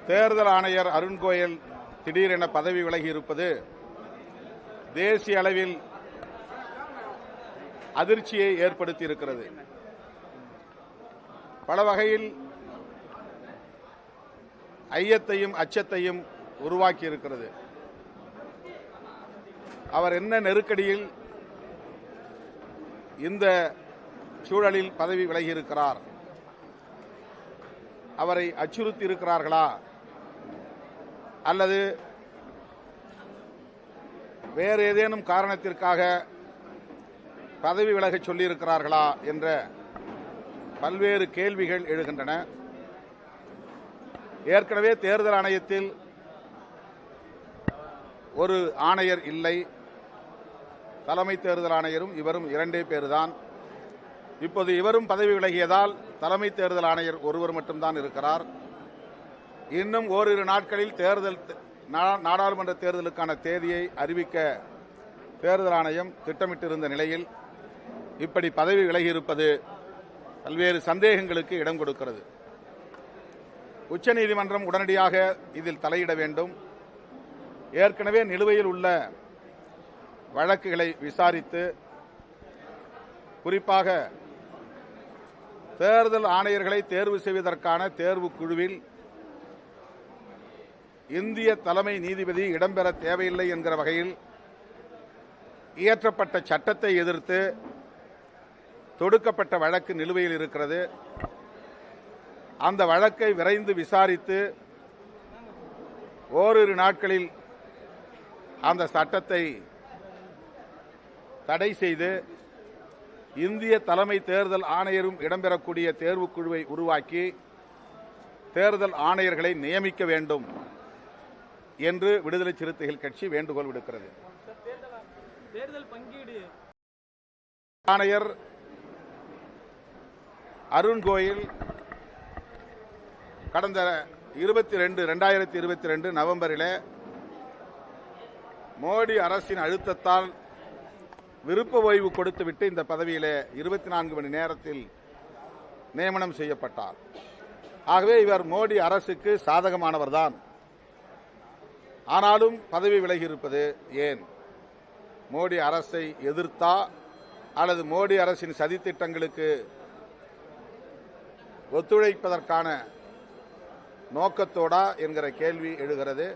தேர்தல் ஆணையர் அருண் கோயல் திடீரென பதவி விலகி இருப்பது தேசிய அளவில் அதிர்ச்சியை ஏற்படுத்தி இருக்கிறது. பல வகையில் ஐயத்தையும் அச்சத்தையும் உருவாக்கி இருக்கிறது. அவர் என்ன நெருக்கடியில் இந்த சூழலில் பதவி விலகி இருக்கிறார்? அவரை அச்சுறுத்தி இருக்கிறார்களா அல்லது வேறு ஏதேனும் காரணத்திற்காக பதவி விலக சொல்லியிருக்கிறார்களா என்ற பல்வேறு கேள்விகள் எழுகின்றன. ஏற்கனவே தேர்தல் ஆணையத்தில் ஒரு ஆணையர் இல்லை. தலைமை தேர்தல் ஆணையரும் இவரும் இரண்டே பேர்தான். இப்போது இவரும் பதவி விலகியதால் தலைமை தேர்தல் ஆணையர் ஒருவர் மட்டும்தான் இருக்கிறார். இன்னும் ஓரிரு நாட்களில் நாடாளுமன்ற தேர்தலுக்கான தேதியை அறிவிக்க தேர்தல் ஆணையம் திட்டமிட்டிருந்த நிலையில் இப்படி பதவி விலகியிருப்பது பல்வேறு சந்தேகங்களுக்கு இடம் கொடுக்கிறது. உச்சநீதிமன்றம் உடனடியாக இதில் தலையிட வேண்டும். ஏற்கனவே நிலுவையில் உள்ள வழக்குகளை விசாரித்து குறிப்பாக தேர்தல் ஆணையர்களை தேர்வு செய்வதற்கான தேர்வு குழுவில் இந்திய தலைமை நீதிபதி இடம்பெற தேவையில்லை என்கிற வகையில் இயற்றப்பட்ட சட்டத்தை எதிர்த்து தொடுக்கப்பட்ட வழக்கு நிலுவையில் இருக்கிறது. அந்த வழக்கை விரைந்து விசாரித்து ஓரிரு நாட்களில் அந்த சட்டத்தை தடை செய்து இந்திய தலைமை தேர்தல் ஆணையரும் இடம்பெறக்கூடிய தேர்வுக்குழுவை உருவாக்கி தேர்தல் ஆணையர்களை நியமிக்க வேண்டும் என்று விடுதலை சிறுத்தைகள் கட்சி வேண்டுகோள் விடுக்கிறது. ஆணையர் அருண் கோயல் கடந்த 2022 நவம்பரில் மோடி அரசின் அழுத்தத்தால் விருப்ப ஓய்வு கொடுத்துவிட்டு இந்த பதவியிலே 24 மணி நேரத்தில் நியமனம் செய்யப்பட்டார். ஆகவே இவர் மோடி அரசுக்கு சாதகமானவர்தான். ஆனாலும் பதவி விலகியிருப்பது ஏன்? மோடி அரசை எதிர்த்தா அல்லது மோடி அரசின் சதித்திட்டங்களுக்கு ஒத்துழைப்பதற்கான நோக்கத்தோடா என்கிற கேள்வி எழுகிறது.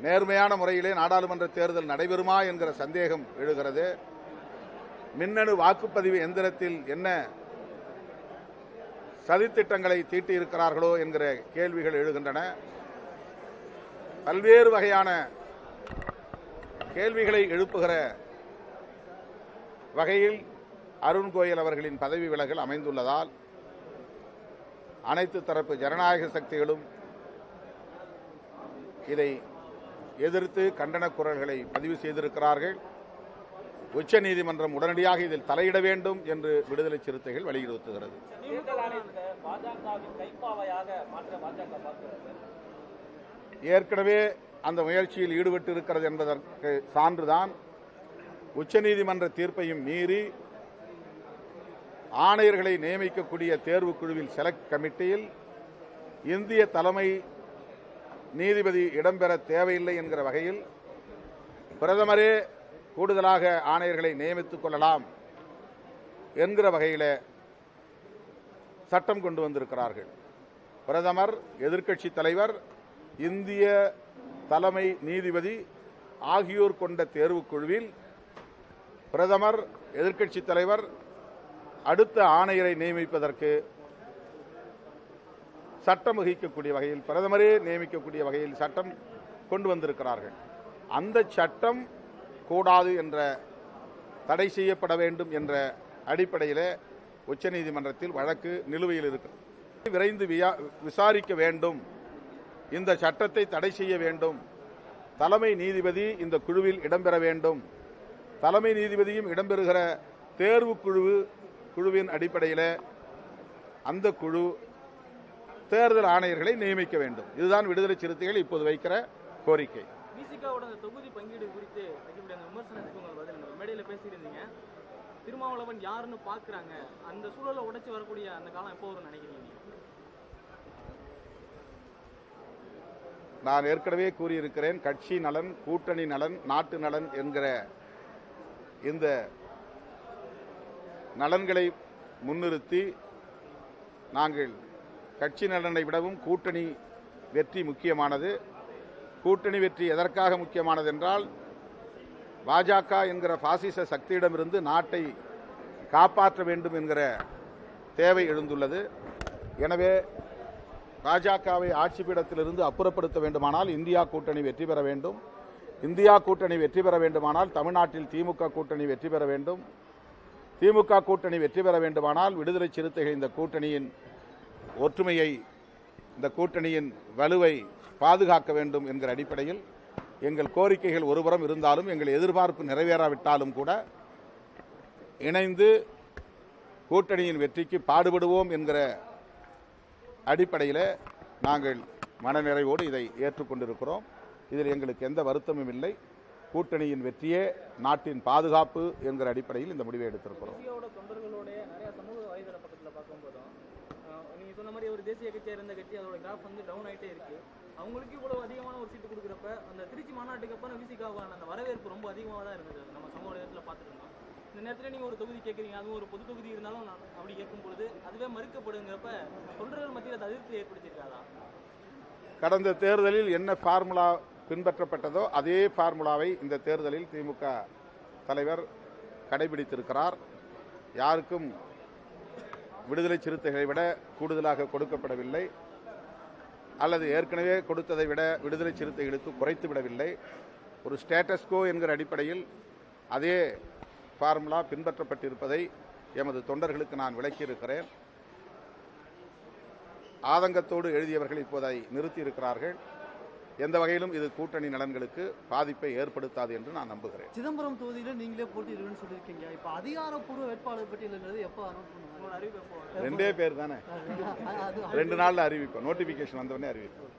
நேர்மையான முறையிலே நாடாளுமன்ற தேர்தல் நடைபெறுமா என்கிற சந்தேகம் எழுகிறது. மின்னணு வாக்குப்பதிவு எந்திரத்தில் என்ன சதித்திட்டங்களை தீட்டியிருக்கிறார்களோ என்கிற கேள்விகள் எழுகின்றன. பல்வேறு வகையான கேள்விகளை எழுப்புகிற வகையில் அருண் கோயல் அவர்களின் பதவி விலகல் அமைந்துள்ளதால் அனைத்து தரப்பு ஜனநாயக சக்திகளும் இதை எதிர்த்து கண்டன குரல்களை பதிவு செய்திருக்கிறார்கள். உச்சநீதிமன்றம் உடனடியாக இதில் தலையிட வேண்டும் என்று விடுதலை சிறுத்தைகள் வலியுறுத்துகிறது. ஏற்கனவே அந்த முயற்சியில் ஈடுபட்டு இருக்கிறது என்பதற்கு சான்றுதான் உச்சநீதிமன்ற தீர்ப்பையும் மீறி ஆணையர்களை நியமிக்கக்கூடிய தேர்வுக்குழுவில் செலக்ட் கமிட்டியில் இந்திய தலைமை நீதிபதி இடம்பெற தேவையில்லை என்கிற வகையில் பிரதமரே கூடுதலாக ஆணையர்களை நியமித்துக் கொள்ளலாம் என்கிற வகையில் சட்டம் கொண்டு வந்திருக்கிறார்கள். பிரதமர், எதிர்க்கட்சி தலைவர், இந்திய தலைமை நீதிபதி ஆகியோர் கொண்ட தேர்வுக்குழுவில் பிரதமர், எதிர்க்கட்சி தலைவர் அடுத்த ஆணையரை நியமிப்பதற்கு சட்டம் வகிக்கக்கூடிய வகையில், பிரதமரே நியமிக்கக்கூடிய வகையில் சட்டம் கொண்டு வந்திருக்கிறார்கள். அந்த சட்டம் கூடாது என்ற, தடை செய்யப்பட வேண்டும் என்ற அடிப்படையில் உச்சநீதிமன்றத்தில் வழக்கு நிலுவையில் இருக்கிறது. விரைந்து விசாரிக்க வேண்டும், இந்த சட்டத்தை தடை செய்ய வேண்டும், தலைமை நீதிபதி இந்த குழுவில் இடம்பெற வேண்டும், தலைமை நீதிபதியும் இடம்பெறுகிற குழுவின் அடிப்படையில் அந்த குழு தேர்தல் ஆணையர்களை நியமிக்க வேண்டும். இதுதான் விடுதலை சிறுத்தைகள் இப்போது வைக்கிற கோரிக்கை. தொகுதி பங்கீடு குறித்து மேடையில் பேசியிருந்தீங்க. திருமாவளவன் யாருன்னு பாக்குறாங்க, அந்த சூழலை உடைச்சு வரக்கூடிய அந்த காலம் எப்போ வரும் நினைக்கிறீங்க? நான் ஏற்கனவே கூறியிருக்கிறேன், கட்சி நலன், கூட்டணி நலன், நாட்டு நலன் என்கிற இந்த நலன்களை முன்னிறுத்தி நாங்கள் கட்சி நலனை விடவும் கூட்டணி வெற்றி முக்கியமானது. கூட்டணி வெற்றி எதற்காக முக்கியமானது என்றால், பாஜக என்கிற பாசிச சக்தியிடமிருந்து நாட்டை காப்பாற்ற வேண்டும் என்கிற தேவை எழுந்துள்ளது. எனவே பாஜகவை ஆட்சி பீடத்திலிருந்து அப்புறப்படுத்த வேண்டுமானால் இந்தியா கூட்டணி வெற்றி பெற வேண்டும். இந்தியா கூட்டணி வெற்றி பெற வேண்டுமானால் தமிழ்நாட்டில் திமுக கூட்டணி வெற்றி பெற வேண்டும். திமுக கூட்டணி வெற்றி பெற வேண்டுமானால் விடுதலை சிறுத்தைகள் இந்த கூட்டணியின் ஒற்றுமையை, இந்த கூட்டணியின் வலுவை பாதுகாக்க வேண்டும் என்கிற அடிப்படையில் எங்கள் கோரிக்கைகள் ஒருபுறம் இருந்தாலும், எங்கள் எதிர்பார்ப்பு நிறைவேறாவிட்டாலும் கூட இணைந்து கூட்டணியின் வெற்றிக்கு பாடுபடுவோம் என்கிற அடிப்படையில் நாங்கள் மனநிறைவோடு இதை ஏற்றுக்கொண்டிருக்கிறோம். இதில் எங்களுக்கு எந்த வருத்தமும் இல்லை. கூட்டணியின் வெற்றியே நாட்டின் பாதுகாப்பு என்கிற அடிப்படையில் இந்த முடிவை எடுத்திருக்கிறோம். தொண்டர்களோட நிறைய சமூக வலைதள பக்கத்தில் பார்க்கும்போதும் நீங்க சொன்ன மாதிரி ஒரு தேசிய கட்சியாக இருந்த கட்சி அதோட கிராஃப் வந்து டவுன் ஆகிட்டே இருக்கு. அவங்களுக்கு இவ்வளவு அதிகமான ஒரு சீட்டு கொடுக்குறப்ப அந்த திருச்சி மாநாட்டுக்கு அப்புறம் விசிகாவான அந்த வரவேற்பு ரொம்ப அதிகமாக தான் இருந்தது. நம்ம சமூக வலைதளத்தில் பார்த்துட்டு இருந்தோம். இந்த நேரத்தில் நீங்கள் ஒரு தொகுதி கேட்குறீங்க, அதுவும் ஒரு பொது தொகுதி இருந்தாலும் அப்படி கேட்கும் பொழுது அதுவே மறுக்கப்படுங்கிறப்ப தொண்டர்கள் மத்தியில் அது அதிருப்தி ஏற்படுத்தியிருக்காதா? கடந்த தேர்தலில் என்ன ஃபார்முலா பின்பற்றப்பட்டதோ அதே ஃபார்முலாவை இந்த தேர்தலில் திமுக தலைவர் கடைபிடித்திருக்கிறார். யாருக்கும் விடுதலை சிறுத்தைகளை விட கூடுதலாக கொடுக்கப்படவில்லை, அல்லது ஏற்கனவே கொடுத்ததை விட விடுதலை சிறுத்தைகளுக்கு குறைத்து விடவில்லை. ஒரு ஸ்டேட்டஸ் கோ என்கிற அடிப்படையில் அதே ஃபார்முலா பின்பற்றப்பட்டிருப்பதை எமது தொண்டர்களுக்கு நான் விளக்கியிருக்கிறேன். ஆதங்கத்தோடு எழுதியவர்கள் இப்போதை நிறுத்தியிருக்கிறார்கள். எந்த வகையிலும் இது கூட்டணி நலன்களுக்கு பாதிப்பை ஏற்படுத்தாது என்று நான் நம்புகிறேன். சிதம்பரம் தொகுதியில் நீங்களே போட்டியிடுவேன்னு சொல்லியிருக்கீங்க. இப்போ அதிகாரப்பூர்வ வேட்பாளர் பட்டியலுங்கிறது எப்போ அனௌன்ஸ் பண்ணுவாங்க? அறிவிப்பு 2 பேர் தானே, 2 நாளில் அறிவிப்போம். நோட்டிஃபிகேஷன் வந்தவொடனே அறிவிப்போம்.